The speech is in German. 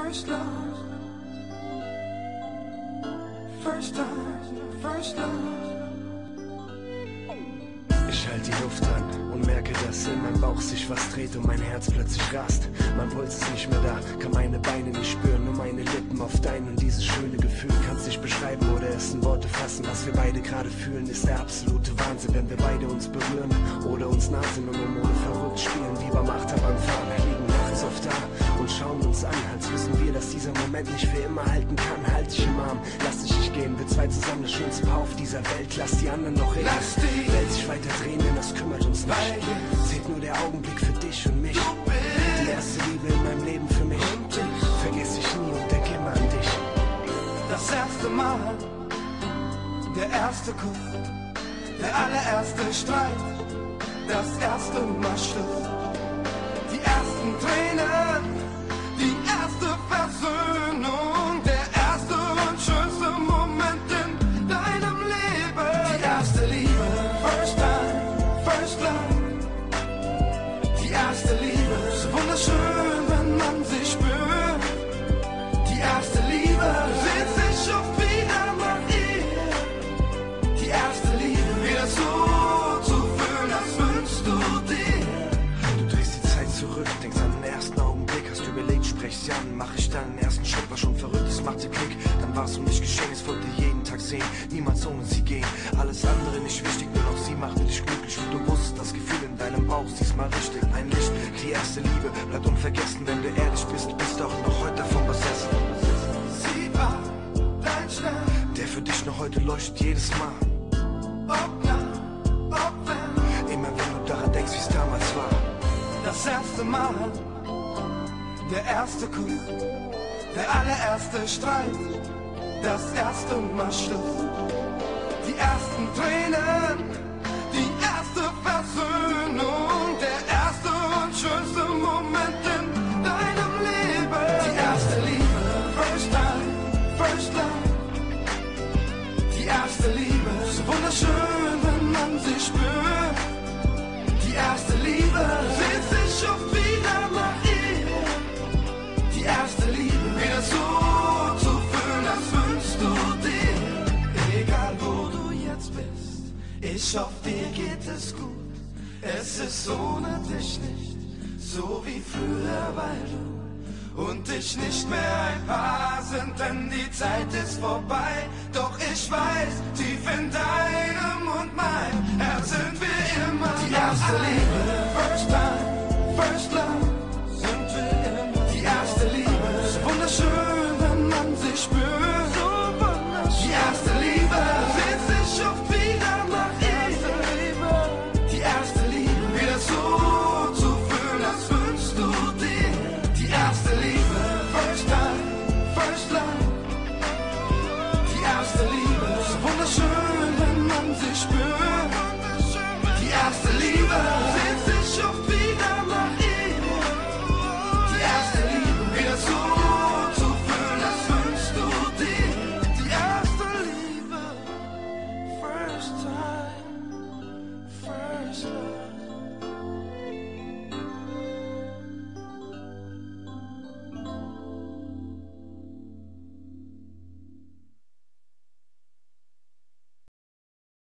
First love, first time, first love. Ich halte die Luft an und merke, dass in meinem Bauch sich was dreht und mein Herz plötzlich rast. Mein Puls ist nicht mehr da, kann meine Beine nicht spüren, nur meine Lippen auf dein. Und dieses schöne Gefühl kann's nicht beschreiben oder es in Worte fassen. Was wir beide gerade fühlen, ist der absolute Wahnsinn, wenn wir beide uns berühren oder uns nah sind und Hormone verrückt spielen, wie beim Achterbahnfahren. Wir liegen nachts oft da und schauen uns an, als wissen wir, dass dieser Moment nicht für immer halten kann. Halt dich im Arm, lass dich nicht gehen, wir zwei zusammen das schönste Paar auf dieser Welt. Lass die anderen noch reden, Lass die Welt sich weiter drehen, denn das kümmert uns nicht. Zählt nur der Augenblick für dich und mich. Die erste Liebe in meinem Leben für mich. Vergiss dich nie und denk immer an dich. Das erste Mal, der erste Kuss, der allererste Streit, das erste Mal Schluss, die ersten Tränen, die erste Versöhnung, der erste und schönste Moment in deinem Leben. Die erste Liebe, first time, first love. Die erste Liebe, so wunderschön, wenn man sie spürt. Die erste Liebe, sehnt sich oft wieder nach ihr. Die erste Liebe, wieder so zu fühlen, als wünschst du dir. Du drehst die Zeit zurück, denkst an den ersten Augenblick, hast überlegt, sprech sie an, mach ich dann den ersten Schritt, war schon verrückt, es machte Klick, dann war's um mich geschehen, es wollte jeden Tag sehen, niemals ohne sie gehen, alles andere nicht wichtig, nur noch sie machte dich glücklich und du wusstest, das Gefühl in deinem Bauch, diesmal richtig, ein Licht, die erste Liebe, bleibt unvergessen, wenn du ehrlich bist, bist auch noch heute davon besessen. Sie war dein Stern, Der für dich noch heute leuchtet jedes Mal, ob nah, ob fern. immer wenn du daran denkst, wie's damals war. Das erste Mal, der erste Kuss, der allererste Streit, das erste Mal Schluss, die ersten Tränen, die erste Versöhnung, der erste und schönste Moment in deinem Leben. Die erste Liebe, first time, first love. Die erste Liebe, so wunderschön, wenn man sie spürt. Die erste Liebe, sehnt sich oft wieder nach ihr. Die erste Liebe, wieder so zu fühlen, als wünschst du dir. Egal wo du jetzt bist, ich hoffe dir geht es gut. Es ist ohne dich nicht so wie früher, weil du und ich nicht mehr ein Paar sind, denn die Zeit ist vorbei. Doch ich weiß, tief in deinem und meinem Herz sind wir immer die erste Liebe, first time, first love, sind wir immer die erste Liebe, so wunderschön, wenn man sie spürt, so wunderschön. Die erste Liebe, sehnt sich oft wieder nach ihr. Die erste Liebe, wieder so zu fühlen, als wünschst du dir. Die erste Liebe, first time, first love. Die erste Liebe, so wunderschön, wenn man sie spürt. Die erste Liebe.